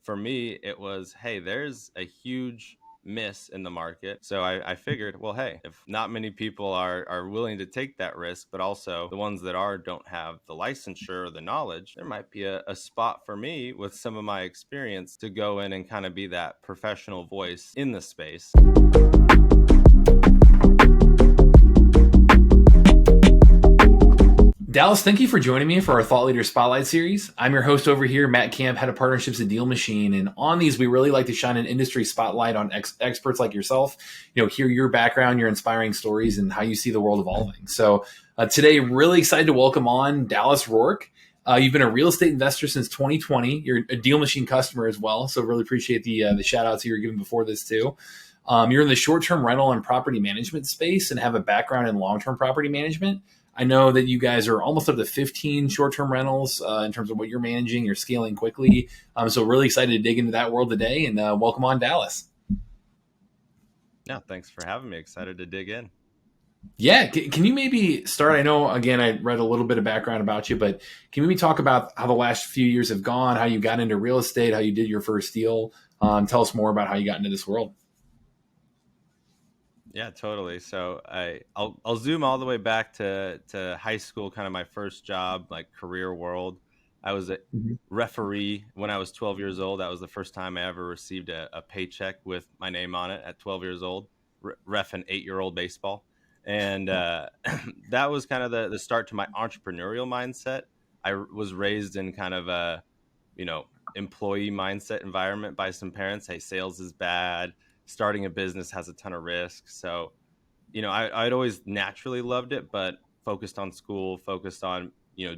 for me, it was, hey, there's a huge miss in the market. So I figured, well, hey, if not many people are willing to take that risk, but also the ones that are don't have the licensure or the knowledge, there might be a spot for me with some of my experience to go in and kind of be that professional voice in the space. Dallas, thank you for joining me for our Thought Leader Spotlight series. I'm your host over here, Matt Camp, head of partnerships at DealMachine. And on these, we really like to shine an industry spotlight on experts like yourself, hear your background, your inspiring stories, and how you see the world evolving. So today, really excited to welcome on Dallas Roark. You've been a real estate investor since 2020. You're a DealMachine customer as well. So really appreciate the shout outs you were given before this too. You're in the short-term rental and property management space and have a background in long-term property management. I know that you guys are almost up to 15 short-term rentals in terms of what you're managing. You're scaling quickly. So really excited to dig into that world today, and welcome on, Dallas. Yeah, thanks for having me. Excited to dig in. Yeah, can you maybe start? I know, again, I read a little bit of background about you, but can you maybe talk about how the last few years have gone, how you got into real estate, how you did your first deal? Tell us more about how you got into this world. Yeah, totally. So I'll zoom all the way back to high school, kind of my first job, like career world. I was a Mhm. referee when I was 12 years old. That was the first time I ever received a paycheck with my name on it at 12 years old, ref an 8-year-old baseball. And that was kind of the start to my entrepreneurial mindset. Was raised in kind of a, you know, employee mindset environment by some parents. Hey, sales is bad. Starting a business has a ton of risk. So, I'd always naturally loved it, but focused on school, focused on,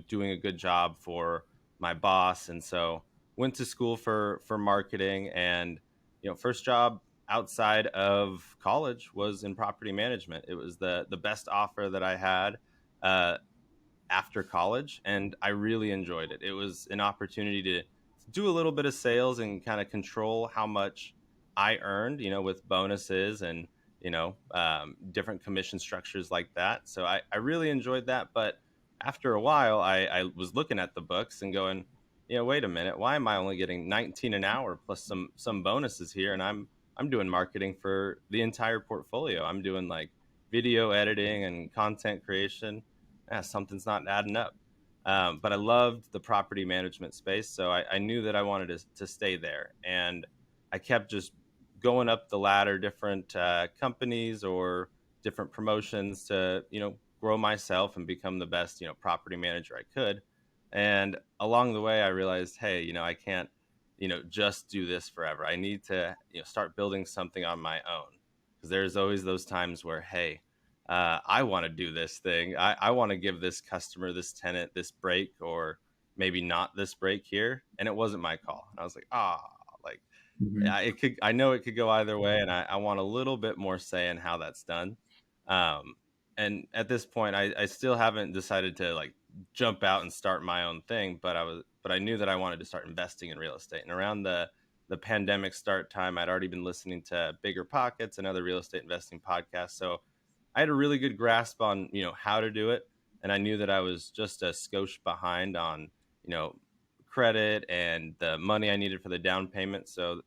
doing a good job for my boss. And so went to school for marketing, and, first job outside of college was in property management. It was the best offer that I had uh, after college, and I really enjoyed it. It was an opportunity to do a little bit of sales and kind of control how much I earned, with bonuses and different commission structures like that. So I really enjoyed that. But after a while, I was looking at the books and going, wait a minute, why am I only getting 19 an hour plus some bonuses here, and I'm doing marketing for the entire portfolio. I'm doing like video editing and content creation. Something's not adding up. But I loved the property management space, so I knew that I wanted to stay there, and I kept just going up the ladder, different companies or different promotions to grow myself and become the best property manager I could. And along the way, I realized, hey, I can't just do this forever. I need to start building something on my own, because there's always those times where, hey, I want to do this thing. I want to give this customer, this tenant, this break, or maybe not this break here. And it wasn't my call. And I was like, like, Mhm. yeah, it could. I know it could go either way, and I want a little bit more say in how that's done. Um, and at this point, I still haven't decided to like jump out and start my own thing, but I knew that I wanted to start investing in real estate. And around the pandemic start time, I'd already been listening to Bigger Pockets and other real estate investing podcasts, so I had a really good grasp on how to do it, and I knew that I was just a skosh behind on you know credit and the money I needed for the down payment. So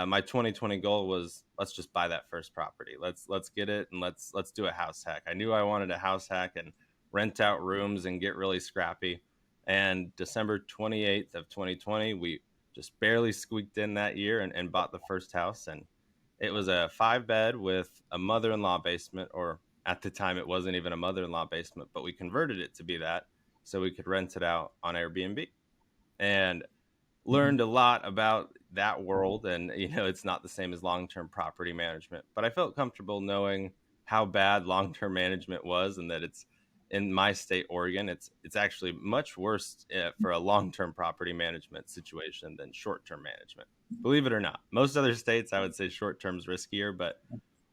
my 2020 goal was, let's just buy that first property. Let's get it, and let's do a house hack. I knew I wanted a house hack and rent out rooms and get really scrappy. And December 28th of 2020, we just barely squeaked in that year and bought the first house. And it was a 5-bed with a mother-in-law basement, or at the time it wasn't even a mother-in-law basement, but we converted it to be that so we could rent it out on Airbnb. And learned a lot about that world. And it's not the same as long-term property management, but I felt comfortable knowing how bad long-term management was, and that it's in my state, Oregon, it's actually much worse for a long-term property management situation than short-term management, believe it or not. Most other states, I would say short-term is riskier, but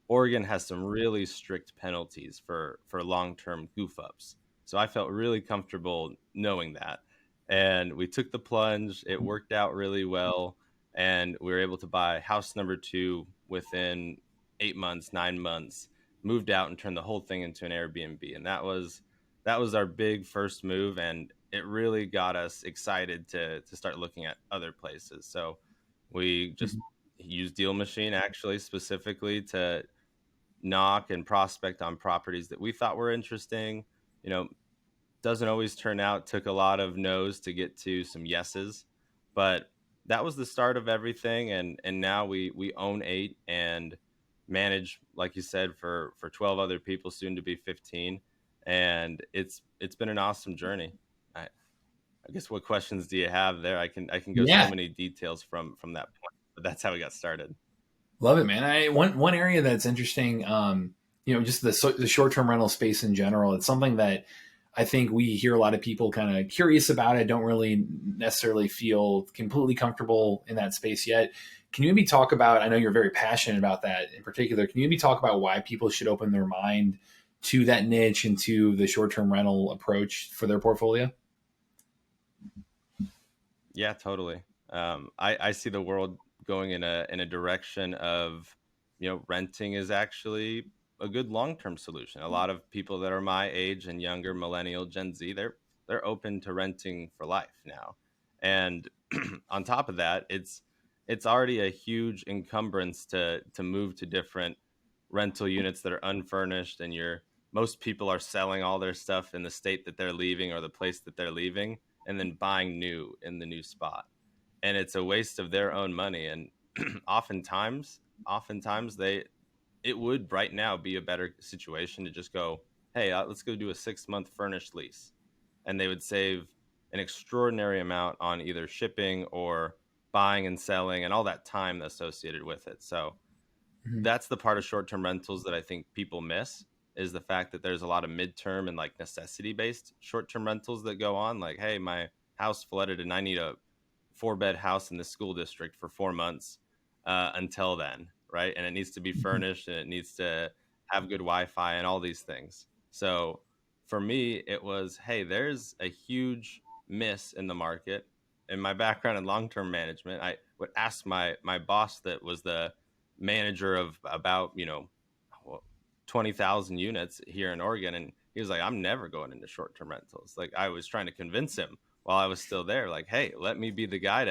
Oregon has some really strict penalties for long-term goof ups. So I felt really comfortable knowing that. And we took the plunge. It worked out really well. And we were able to buy house number 2 within 8 months, 9 months, moved out and turned the whole thing into an Airbnb. And that was our big first move. And it really got us excited to start looking at other places. So We just Mhm. use DealMachine actually specifically to knock and prospect on properties that we thought were interesting. You know, doesn't always turn out. Took a lot of no's to get to some yeses, but that was the start of everything. And now we own 8 and manage, like you said, for 12 other people, soon to be 15. And it's been an awesome journey. I guess what questions do you have there? I can go so Yeah, many details from that point, but that's how we got started. love it, man. One area that's interesting, just the short term rental space in general. It's something that I think we hear a lot of people kind of curious about it. Don't really necessarily feel completely comfortable in that space yet. Can you maybe talk about? I know you're very passionate about that in particular. Can you maybe talk about why people should open their mind to that niche and to the short term rental approach for their portfolio? Yeah, totally. I see the world going in a direction of, renting is actually a good long term solution. A lot of people that are my age and younger, millennial, Gen Z, they're open to renting for life now. And on top of that, it's already a huge encumbrance to move to different rental units that are unfurnished, and most people are selling all their stuff in the state that they're leaving or the place that they're leaving, and then buying new in the new spot. And it's a waste of their own money. And oftentimes it would right now be a better situation to just go, hey, let's go do a 6-month furnished lease. And they would save an extraordinary amount on either shipping or buying and selling and all that time associated with it. So Mhm. that's the part of short-term rentals that I think people miss, is the fact that there's a lot of midterm and like necessity-based short-term rentals that go on. Like, hey, my house flooded and I need a 4-bed house in the school district for 4 months until then, right? And it needs to be Mhm. furnished and it needs to have good Wi-Fi and all these things. So for me, it was, hey, there's a huge miss in the market. In my background in long-term management, I would ask my boss that was the manager of about 20,000 units here in Oregon, and he was like, "I'm never going into short-term rentals." Like, I was trying to convince him while I was still there, like, "Hey, let me be the guy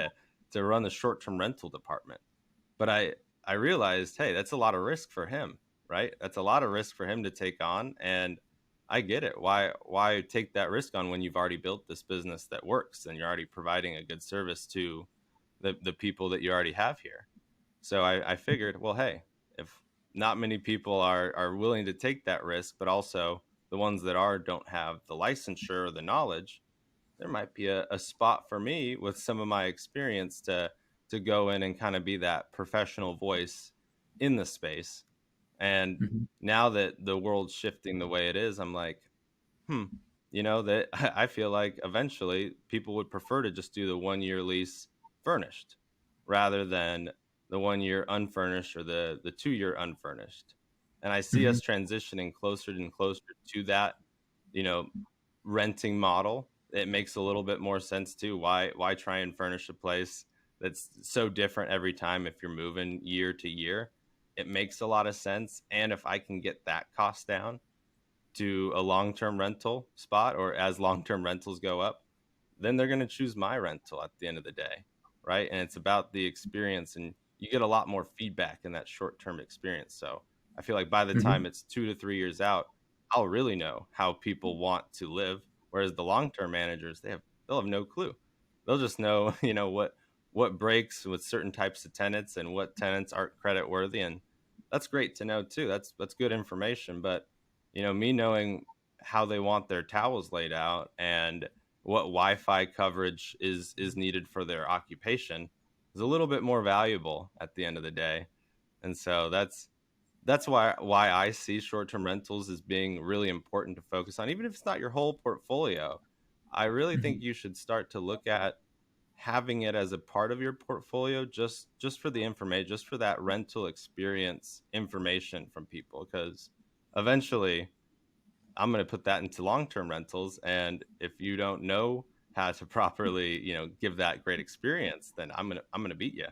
to run the short-term rental department." But I realized, hey, that's a lot of risk for him, right? That's a lot of risk for him to take on, and I get it. Why take that risk on when you've already built this business that works and you're already providing a good service to the people that you already have here? So I figured, well, hey, if not many people are willing to take that risk, but also the ones that are don't have the licensure or the knowledge, there might be a spot for me with some of my experience to go in and kind of be that professional voice in the space. And Mhm. now that the world's shifting the way it is, I'm like, hmm, that I feel like eventually people would prefer to just do the 1-year lease furnished rather than the 1-year unfurnished or the 2-year unfurnished. And I see Mhm. us transitioning closer and closer to that, you know, renting model. It makes a little bit more sense too. Why try and furnish a place that's so different every time if you're moving year to year? It makes a lot of sense. And if I can get that cost down to a long-term rental spot, or as long-term rentals go up, then they're going to choose my rental at the end of the day, right? And it's about the experience, and you get a lot more feedback in that short-term experience. So I feel like by the time Mhm. it's 2 to 3 years out, I'll really know how people want to live. Whereas the long-term managers, they'll have no clue. They'll just know, what breaks with certain types of tenants and what tenants aren't credit worthy, and that's great to know too. That's good information. But me knowing how they want their towels laid out and what Wi-Fi coverage is needed for their occupation is a little bit more valuable at the end of the day. And so that's why I see short-term rentals as being really important to focus on, even if it's not your whole portfolio. I really think Mhm. you should start to look at having it as a part of your portfolio, just for the information, just for that rental experience information from people, because eventually I'm going to put that into long-term rentals. And if you don't know how to properly, give that great experience, then I'm going to beat you.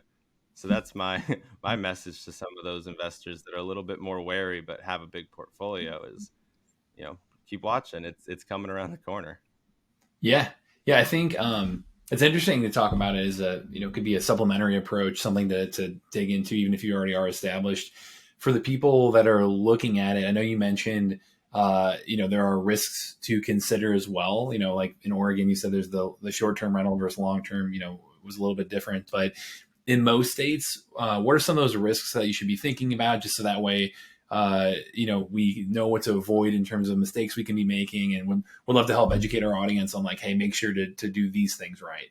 So that's my my message to some of those investors that are a little bit more wary but have a big portfolio is, keep watching. It's coming around the corner. Yeah, yeah. I think It's interesting to talk about it as a, could be a supplementary approach, something to dig into, even if you already are established. For the people that are looking at it, I know you mentioned, there are risks to consider as well. Like in Oregon, you said there's the short term rental versus long term. Was a little bit different, but in most states, what are some of those risks that you should be thinking about, just so that way, we know what to avoid in terms of mistakes we can be making, and we'd love to help educate our audience on like, hey, make sure to do these things right.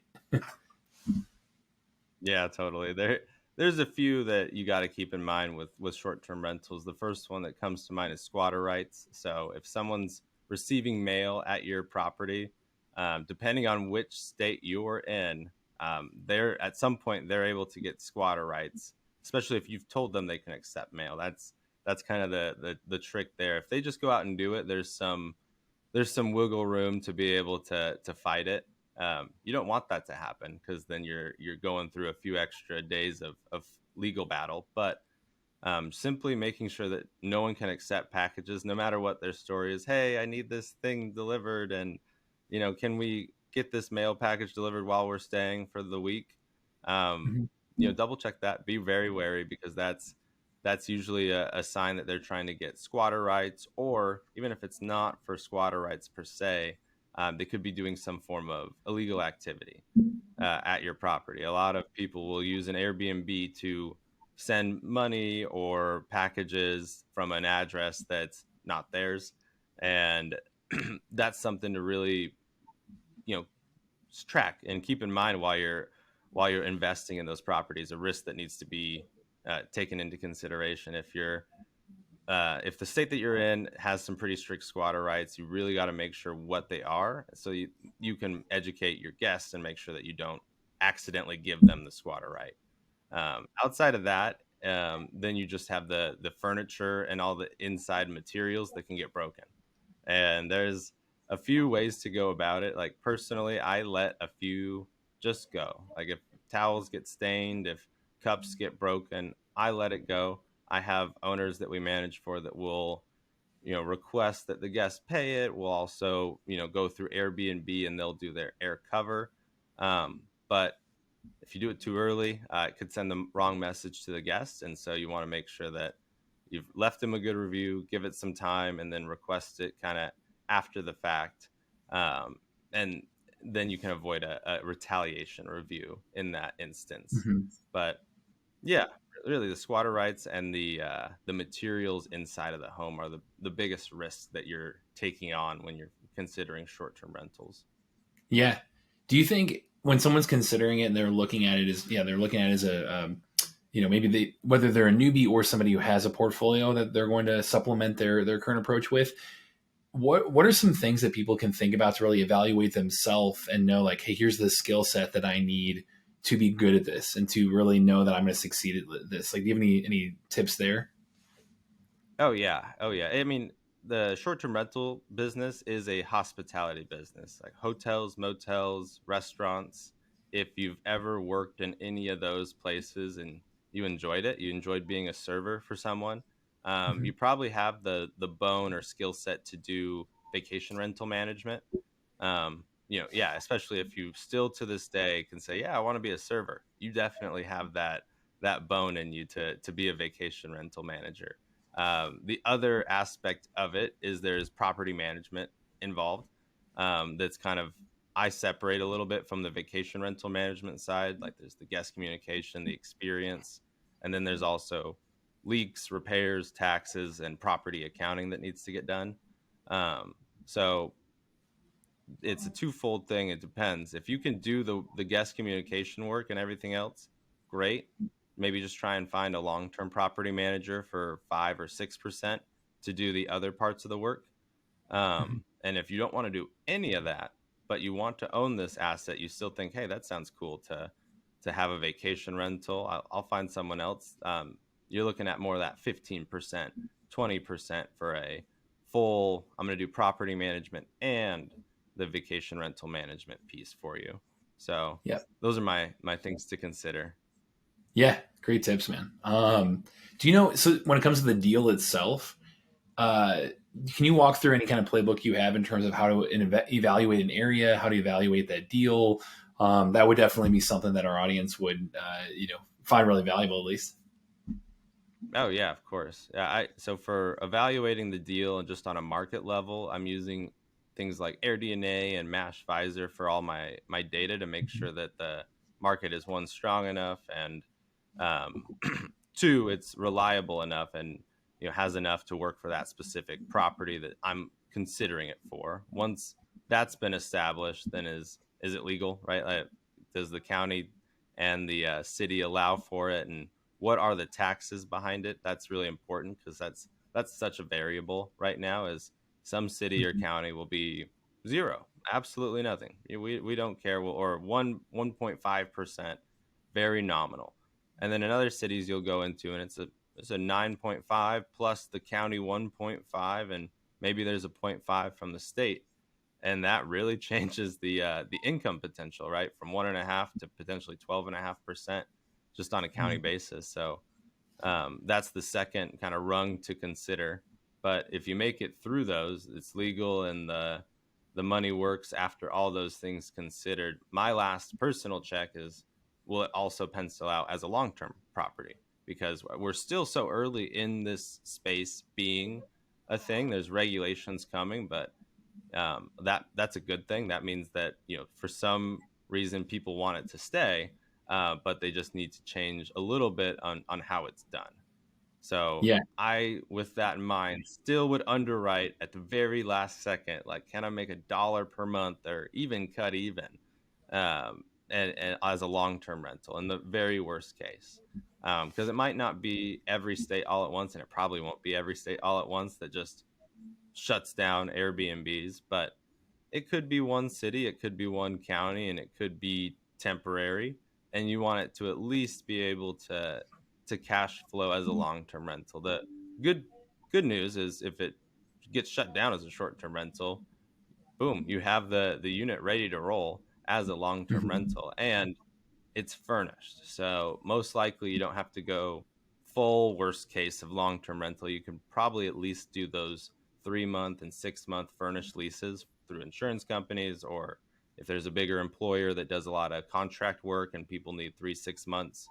Yeah, totally. There's a few that you got to keep in mind with short-term rentals. The first one that comes to mind is squatter rights. So if someone's receiving mail at your property, depending on which state you're in, they're at some point they're able to get squatter rights, especially if you've told them they can accept mail. That's kind of the trick there. If they just go out and do it, there's some wiggle room to be able to fight it. You don't want that to happen, because then you're going through a few extra days of legal battle. But simply making sure that no one can accept packages, no matter what their story is. Hey, I need this thing delivered, and can we get this mail package delivered while we're staying for the week? Um, Mhm. double check that. Be very wary, because that's usually a sign that they're trying to get squatter rights, or even if it's not for squatter rights per se, they could be doing some form of illegal activity at your property. A lot of people will use an Airbnb to send money or packages from an address that's not theirs, and that's something to really, you know, track and keep in mind while you're investing in those properties. A risk that needs to be taken into consideration. If the state that you're in has some pretty strict squatter rights, you really got to make sure what they are, so you can educate your guests and make sure that you don't accidentally give them the squatter right. Outside of that, then you just have the furniture and all the inside materials that can get broken. And there's a few ways to go about it. Like personally, I let a few just go. Like if towels get stained, if cups get broken, I let it go. I have owners that we manage for that will, request that the guests pay it. We'll also, go through Airbnb and they'll do their air cover. But if you do it too early, it could send the wrong message to the guests. And so you want to make sure that you've left them a good review, give it some time, and then request it kind of after the fact. And then you can avoid a retaliation review in that instance. Mhm. But yeah, really the squatter rights and the materials inside of the home are the biggest risks that you're taking on when you're considering short-term rentals. Yeah. Do you think when someone's considering it and they're looking at it as, they're looking at it as a, maybe whether they're a newbie or somebody who has a portfolio that they're going to supplement their current approach with, what are some things that people can think about to really evaluate themselves and know, like, hey, here's the skill set that I need to be good at this and to really know that I'm going to succeed at this? Like, do you have any tips there? Oh yeah. Oh yeah. I mean, the short-term rental business is a hospitality business, like hotels, motels, restaurants. If you've ever worked in any of those places and you enjoyed it, you enjoyed being a server for someone, Mhm. you probably have the bone or skill set to do vacation rental management. Yeah, especially if you still to this day can say, yeah, I want to be a server. You definitely have that bone in you to be a vacation rental manager. The other aspect of it is there's property management involved. That's kind of, I separate a little bit from the vacation rental management side. Like there's the guest communication, the experience, and then there's also leaks, repairs, taxes, and property accounting that needs to get done. So it's a twofold thing. It depends. If you can do the guest communication work and everything else, great. Maybe just try and find a long-term property manager for 5 or 6% to do the other parts of the work. Mhm. And if you don't want to do any of that, but you want to own this asset, you still think, hey, that sounds cool to have a vacation rental. I'll find someone else. You're looking at more of that 15%, 20% for a full. I'm going to do property management and the vacation rental management piece for you. So Yeah. those are my things to consider. Yeah. Great tips, man. Do you know, so when it comes to the deal itself, Uh, can you walk through any kind of playbook you have in terms of how to evaluate an area, how to evaluate that deal? that would definitely be something that our audience would, find really valuable at least. Oh yeah, of course. Yeah, so for evaluating the deal and just on a market level, I'm using things like AirDNA and Mash Visor for all my data to make sure that the market is one strong enough and um, two it's reliable enough and has enough to work for that specific property that I'm considering it for. Once that's been established, then is it legal, right? Like, does the county and the city allow for it, and what are the taxes behind it? That's really important because that's such a variable right now. Is some city or county will be zero, absolutely nothing. We don't care, or 1.5%, very nominal. And then in other cities you'll go into, and it's a 9.5 plus the county 1.5, and maybe there's a point 0.5 from the state, and that really changes the income potential, right, from 1.5 to potentially 12.5% just on a county basis. So that's the second kind of rung to consider. But if you make it through those, it's legal, and the money works after all those things considered. My last personal check is, will it also pencil out as a long-term property? Because we're still so early in this space being a thing. There's regulations coming, but that's a good thing. That means that for some reason people want it to stay, but they just need to change a little bit on how it's done. So Yeah. I, with that in mind, still would underwrite at the very last second, like, can I make $1 per month or even cut even, and as a long-term rental in the very worst case, because it might not be every state all at once, and it probably won't be every state all at once that just shuts down Airbnbs, but it could be one city, it could be one county, and it could be temporary. And you want it to at least be able to cash flow as a long-term rental. The good good news is if it gets shut down as a short-term rental, boom, you have the unit ready to roll as a long-term Mhm. rental, and it's furnished. So most likely you don't have to go full worst case of long-term rental. You can probably at least do those 3 month and 6 month furnished leases through insurance companies, or if there's a bigger employer that does a lot of contract work and people need 3 6 months.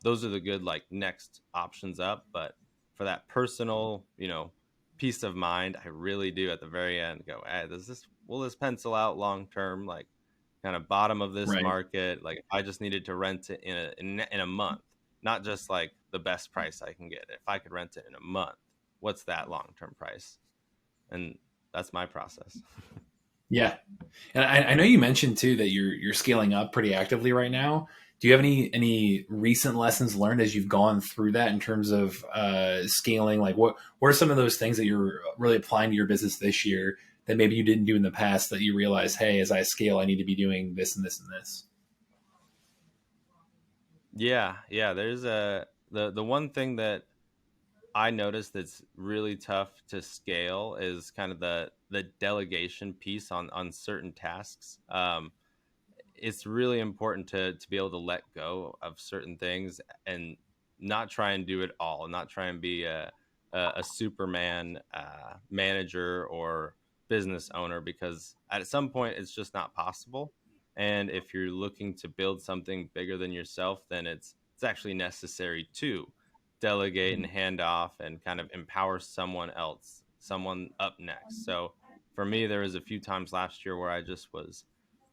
Those are the good like next options up. But for that personal, peace of mind, I really do at the very end go, hey, will this pencil out long term? Like, kind of bottom of this Right. market. Like, if I just needed to rent it in a month, not just like the best price I can get. If I could rent it in a month, what's that long term price? And that's my process. Yeah. And I know you mentioned too that you're scaling up pretty actively right now. Do you have any recent lessons learned as you've gone through that in terms of scaling? Like what are some of those things that you're really applying to your business this year that maybe you didn't do in the past that you realize, hey, as I scale, I need to be doing this and this and this? Yeah. There's the one thing that I noticed that's really tough to scale is kind of the delegation piece on certain tasks. It's really important to be able to let go of certain things and not try and do it all, not try and be a Superman manager or business owner, because at some point it's just not possible. And if you're looking to build something bigger than yourself, then it's actually necessary to delegate and hand off and kind of empower someone else, someone up next. So for me, there was a few times last year where I just was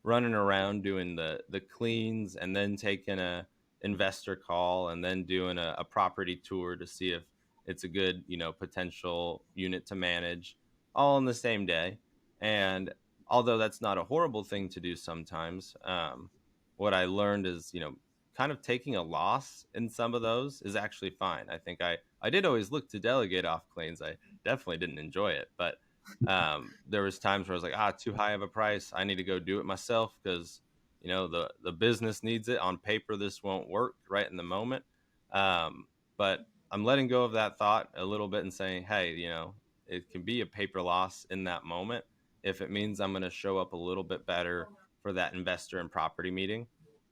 running around doing the cleans, and then taking a investor call, and then doing a property tour to see if it's a good potential unit to manage, all in the same day. And although that's not a horrible thing to do sometimes, what I learned is kind of taking a loss in some of those is actually fine. I think I did always look to delegate off cleans. I definitely didn't enjoy it, but there was times where I was like, too high of a price, I need to go do it myself, because the business needs it. On paper this won't work right in the moment, but I'm letting go of that thought a little bit and saying, hey, it can be a paper loss in that moment if it means I'm going to show up a little bit better for that investor and property meeting,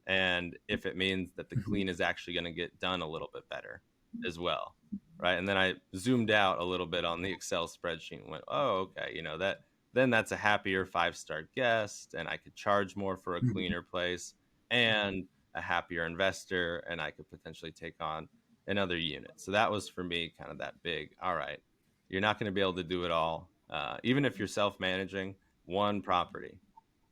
and if it means that the Mhm. clean is actually going to get done a little bit better as well, right? And then I zoomed out a little bit on the Excel spreadsheet and went, oh, okay, that then that's a happier 5-star guest, and I could charge more for a Mhm. cleaner place, and a happier investor, and I could potentially take on another unit. So that was for me kind of that big, all right, you're not going to be able to do it all. Even if you're self-managing one property,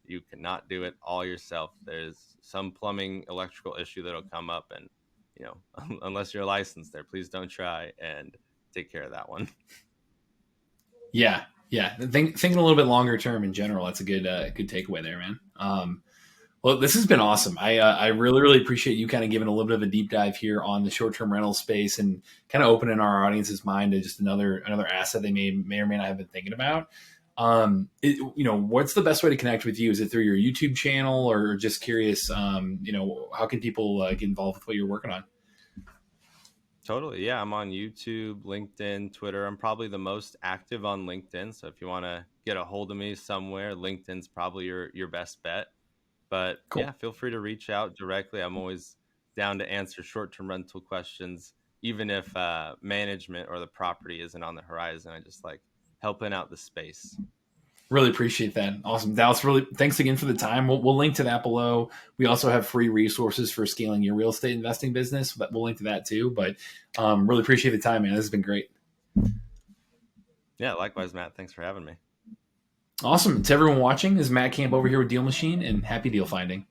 you cannot do it all yourself. There's some plumbing, electrical issue that'll come up, and unless you're licensed there, please don't try and take care of that one. Yeah, yeah. Thinking a little bit longer term in general. That's a good takeaway there, man. Well, this has been awesome. I really really appreciate you kind of giving a little bit of a deep dive here on the short term rental space and kind of opening our audience's mind to just another asset they may or may not have been thinking about. What's the best way to connect with you? Is it through your YouTube channel, or just curious? How can people get involved with what you're working on? Totally. Yeah, I'm on YouTube, LinkedIn, Twitter. I'm probably the most active on LinkedIn. So if you want to get a hold of me somewhere, LinkedIn's probably your best bet. But Cool. yeah, feel free to reach out directly. I'm always down to answer short-term rental questions, even if management or the property isn't on the horizon. I just like helping out the space. Really appreciate that. Awesome. Dallas, really thanks again for the time. We'll link to that below. We also have free resources for scaling your real estate investing business, but we'll link to that too. But really appreciate the time, man. This has been great. Yeah, likewise, Matt. Thanks for having me. Awesome. To everyone watching, this is Matt Camp over here with Deal Machine, and happy deal finding.